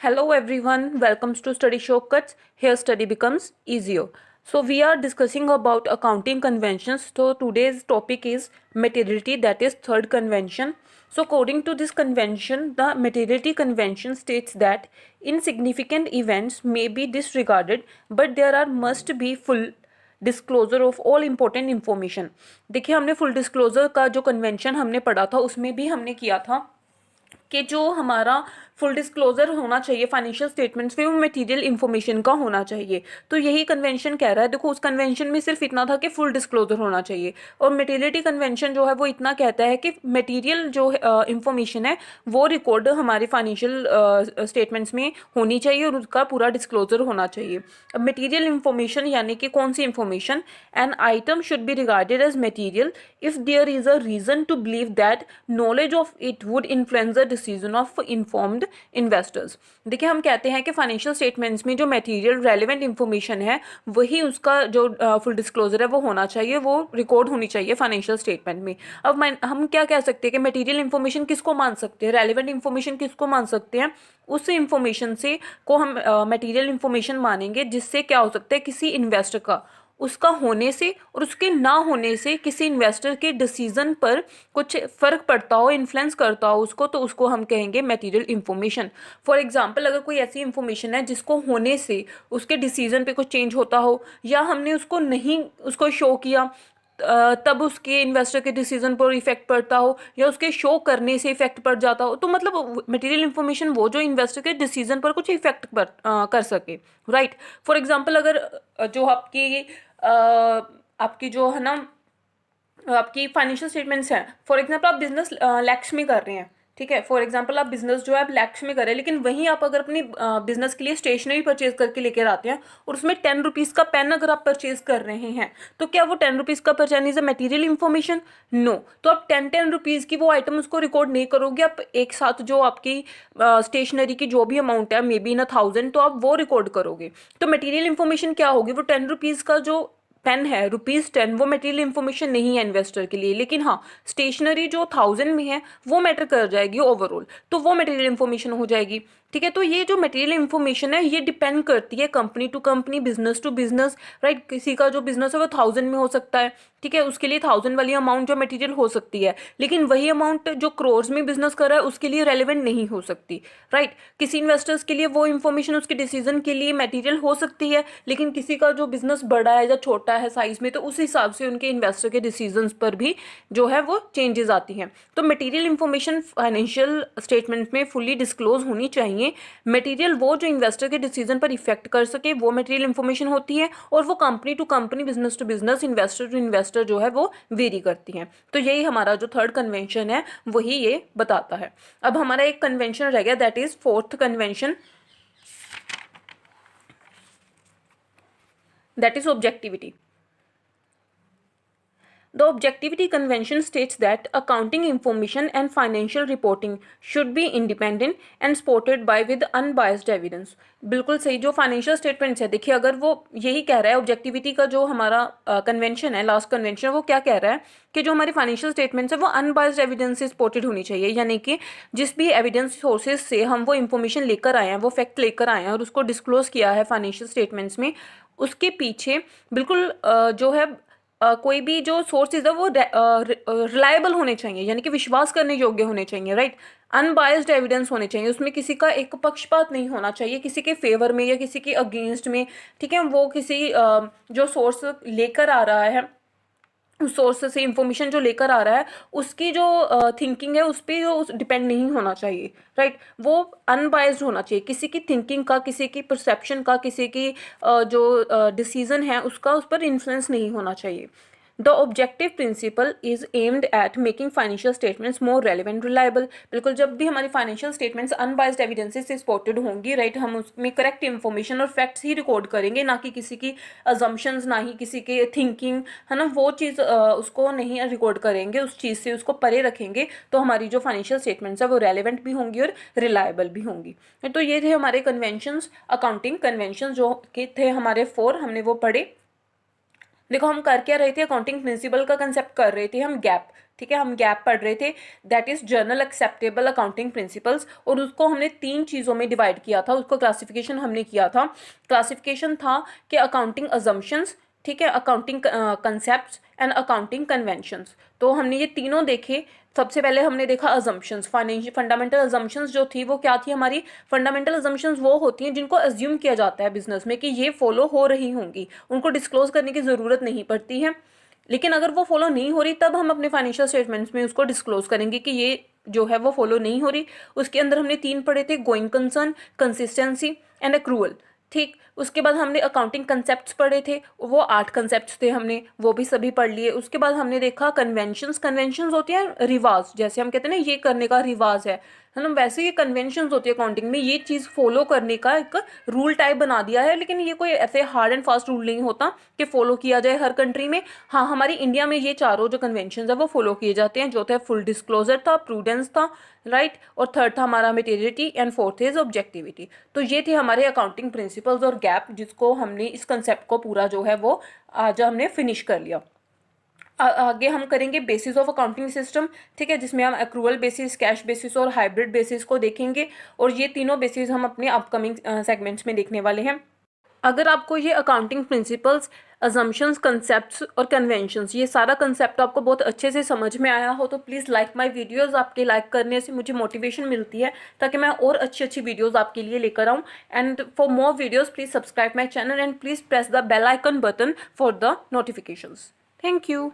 Hello everyone, welcome to Study Shortcuts. Here study becomes easier. So we are discussing about accounting conventions. So today's topic is materiality, that is third convention. So according to this convention, the materiality convention states that insignificant events may be disregarded, but there are must be full disclosure of all important information. देखिए हमने full disclosure का जो convention हमने पढ़ा था उसमें भी हमने किया था कि जो हमारा फुल डिस्क्लोजर होना चाहिए फाइनेंशियल स्टेटमेंट्स में वो मटेरियल इन्फॉर्मेशन का होना चाहिए. तो यही कन्वेंशन कह रहा है. देखो उस कन्वेंशन में सिर्फ इतना था कि फुल डिस्क्लोजर होना चाहिए और मटेरियलिटी कन्वेंशन जो है वो इतना कहता है कि मटेरियल जो इन्फॉर्मेशन है वो रिकॉर्ड हमारे फाइनेंशियल स्टेटमेंट्स में होनी चाहिए और उसका पूरा डिस्क्लोजर होना चाहिए. अब मटेरियल इन्फॉर्मेशन यानी कि कौन सी information. An item should be regarded as material if there is a reason to believe that knowledge of it would influence the decision of informed investors. देखिए हम कहते हैं कि फाइनेंशियल स्टेटमेंट्स में जो मटेरियल रेलेवेंट इन्फॉर्मेशन है वही उसका जो फुल डिस्क्लोजर है वो होना चाहिए, वो रिकॉर्ड होनी चाहिए फाइनेंशियल स्टेटमेंट में. अब हम क्या कह सकते हैं कि मटेरियल इन्फॉर्मेशन किसको मान सकते हैं, रेलेवेंट इन्फॉर्मेशन किसको मान सकते हैं. उस इन्फॉर्मेशन से को हम मटेरियल इन्फॉर्मेशन मानेंगे जिससे क्या हो सकता है किसी इन्वेस्टर का उसका होने से और उसके ना होने से किसी इन्वेस्टर के डिसीजन पर कुछ फ़र्क पड़ता हो, इन्फ्लुएंस करता हो उसको, तो उसको हम कहेंगे मटेरियल इन्फॉर्मेशन. फॉर एग्जांपल अगर कोई ऐसी इन्फॉर्मेशन है जिसको होने से उसके डिसीजन पे कुछ चेंज होता हो या हमने उसको नहीं उसको शो किया तब उसके इन्वेस्टर के डिसीजन पर इफेक्ट पड़ता हो या उसके शो करने से इफेक्ट पड़ जाता हो, तो मतलब मटेरियल इन्फॉर्मेशन वो जो इन्वेस्टर के डिसीजन पर कुछ इफेक्ट कर सके. राइट. फॉर एग्जांपल अगर जो आपकी जो है ना आपकी फाइनेंशियल स्टेटमेंट्स हैं. फॉर एग्जांपल आप बिजनेस लैक्स में कर रहे हैं, ठीक है. फॉर एग्जांपल आप बिजनेस जो है आप लैक्स में कर रहे हैं, लेकिन वहीं आप अगर अपनी बिजनेस के लिए स्टेशनरी परचेज करके लेकर आते हैं और उसमें 10 रुपीज़ का पेन अगर आप परचेज कर रहे हैं तो क्या वो 10 रुपीज़ का purchase is a material information? No. तो आप 10 रुपीज़ की वो आइटम उसको रिकॉर्ड नहीं करोगे. आप एक साथ जो आपकी स्टेशनरी की जो भी अमाउंट है मे बी इन 1000 तो आप वो रिकॉर्ड करोगे. तो मटेरियल इन्फॉर्मेशन क्या होगी, वो 10 रुपीज़ का जो पेन है ₹10 वो मटेरियल इन्फॉर्मेशन नहीं है इन्वेस्टर के लिए, लेकिन हाँ स्टेशनरी जो 1000 में है वो मैटर कर जाएगी ओवरऑल, तो वो मटेरियल इन्फॉर्मेशन हो जाएगी. ठीक है. तो ये जो मटेरियल इन्फॉर्मेशन है ये डिपेंड करती है company to company, business to business. Right. किसी का जो बिजनेस है वो 1000 में हो सकता है, ठीक है, उसके लिए 1000 वाली अमाउंट जो मटेरियल हो सकती है, लेकिन वही अमाउंट जो क्रोर्स में बिजनेस कर रहा है उसके लिए रेलिवेंट नहीं हो सकती. राइट. किसी इन्वेस्टर्स के लिए वो इन्फॉर्मेशन उसके डिसीजन के लिए मटेरियल हो सकती है, लेकिन किसी का जो बिजनेस बड़ा है या छोटा है साइज में तो उस हिसाब से उनके इन्वेस्टर के डिसीजंस पर भी जो है वो चेंजेस आती हैं. तो मटेरियल इन्फॉर्मेशन फाइनेंशियल स्टेटमेंट में फुली डिस्क्लोज होनी चाहिए. मटेरियल वो जो इन्वेस्टर के डिसीजन पर इफेक्ट कर सके वो मटेरियल इन्फॉर्मेशन होती है और वो company to company, business to business, investor to investor जो है वो वेरी करती हैं. तो यही हमारा जो थर्ड कन्वेंशन है वही ये बताता है. अब हमारा एक कन्वेंशन रह गया, that is fourth convention, that is objectivity. The Objectivity Convention states that accounting information and financial reporting should be independent and supported by with unbiased evidence. बिल्कुल सही. जो फाइनेंशियल स्टेटमेंट्स है, देखिए अगर वो यही कह रहा है ऑब्जेक्टिविटी का जो हमारा कन्वेंशन है, लास्ट कन्वेंशन, वो क्या कह रहा है कि जो हमारी फाइनेंशियल स्टेटमेंट्स है वो अनबायस्ड एविडेंस से सपोर्टेड होनी चाहिए. यानी कि जिस भी एविडेंस सोर्सेज से हम वो इन्फॉर्मेशन लेकर आए हैं, वो फैक्ट लेकर आए हैं और उसको डिस्क्लोज किया है फाइनेंशियल स्टेटमेंट्स में, उसके पीछे बिल्कुल जो है कोई भी जो सोर्सेज है वो रिलायबल होने चाहिए, यानी कि विश्वास करने योग्य होने चाहिए. राइट. अनबायस्ड एविडेंस होने चाहिए, उसमें किसी का एक पक्षपात नहीं होना चाहिए किसी के फेवर में या किसी के अगेंस्ट में. ठीक है. वो किसी जो सोर्स लेकर आ रहा है, उस सोर्स से इंफॉर्मेशन जो लेकर आ रहा है उसकी जो थिंकिंग है उस पर डिपेंड नहीं होना चाहिए. राइट. वो अनबायस्ड होना चाहिए. किसी की थिंकिंग का, किसी की परसेप्शन का, किसी की जो डिसीजन है उसका उस पर इन्फ्लुएंस नहीं होना चाहिए. The objective principle is aimed at making financial statements more relevant reliable. बिल्कुल. जब भी हमारी फाइनेंशियल स्टेटमेंट्स अनबायस्ड एविडेंसेस से सपोर्टेड होंगी, राइट, हम उसमें करेक्ट इन्फॉर्मेशन और फैक्ट्स ही रिकॉर्ड करेंगे, ना कि किसी की अजम्पशंस, ना ही किसी के थिंकिंग, है ना, वो चीज़ उसको नहीं रिकॉर्ड करेंगे, उस चीज़ से उसको परे रखेंगे. तो हमारी जो फाइनेंशियल स्टेटमेंट्स है वो रेलिवेंट भी होंगी और रिलायबल भी होंगी. तो ये थे हमारे कन्वेंशंस, अकाउंटिंग कन्वेंशन जो के थे हमारे 4, हमने वो पढ़े. देखो हम कर क्या रहे थे, अकाउंटिंग प्रिंसिपल का कंसेप्ट कर रहे थे हम गैप. ठीक है, हम गैप पढ़ रहे थे, that is journal acceptable accounting principles, और उसको हमने 3 चीज़ों में डिवाइड किया था, उसको क्लासिफिकेशन हमने किया था। क्लासिफिकेशन था कि अकाउंटिंग अजम्पशंस, ठीक है, accounting concepts and accounting conventions. तो हमने ये तीनों देखे। सबसे पहले हमने देखा अजम्पशंस, फाइनेंशियल फंडामेंटल अजम्पशंस जो थी वो क्या थी हमारी, फंडामेंटल अजम्पशंस वो होती हैं जिनको अज्यूम किया जाता है बिजनेस में कि ये फॉलो हो रही होंगी, उनको डिस्क्लोज करने की ज़रूरत नहीं पड़ती है, लेकिन अगर वो फॉलो नहीं हो रही तब हम अपने फाइनेंशियल स्टेटमेंट्स में उसको डिस्क्लोज करेंगे कि ये जो है वो फॉलो नहीं हो रही। उसके अंदर हमने 3 पढ़े थे, going concern, consistency and accrual. ठीक, उसके बाद हमने अकाउंटिंग कंसेप्ट्स पढ़े थे, वो 8 कंसेप्ट्स थे, हमने वो भी सभी पढ़ लिए। उसके बाद हमने देखा कन्वेंशंस। कन्वेंशंस होती हैं रिवाज, जैसे हम कहते हैं ना ये करने का रिवाज है ना, वैसे ये कन्वेंशंस होती है अकाउंटिंग में, ये चीज़ फॉलो करने का एक रूल टाइप बना दिया है, लेकिन ये कोई ऐसे हार्ड एंड फास्ट रूल नहीं होता कि फॉलो किया जाए हर कंट्री में। हाँ, हमारी इंडिया में ये चारों जो कन्वेंशंस है वो फॉलो किए जाते हैं, जो थे फुल डिस्क्लोजर था, प्रूडेंस था, राइट, और थर्ड था हमारा materiality and fourth is objectivity. तो ये थे हमारे अकाउंटिंग प्रिंसिपल्स और गैप, जिसको हमने इस कंसेप्ट को पूरा जो है वो आज हमने फिनिश कर लिया। आगे हम करेंगे बेसिस ऑफ अकाउंटिंग सिस्टम, ठीक है, जिसमें हम एक्रूअल बेसिस, कैश बेसिस और हाइब्रिड बेसिस को देखेंगे, और ये तीनों बेसिस हम अपने अपकमिंग सेगमेंट्स में देखने वाले हैं। अगर आपको ये अकाउंटिंग प्रिंसिपल्स, अजम्पशंस, कंसेप्ट्स और कन्वेंशंस, ये सारा कंसेप्ट आपको बहुत अच्छे से समझ में आया हो तो प्लीज़ लाइक माय वीडियोस। आपके लाइक करने से मुझे मोटिवेशन मिलती है ताकि मैं और अच्छी अच्छी वीडियोस आपके लिए लेकर आऊँ। And for more videos please subscribe my channel and please press the bell icon button for the notifications. Thank you.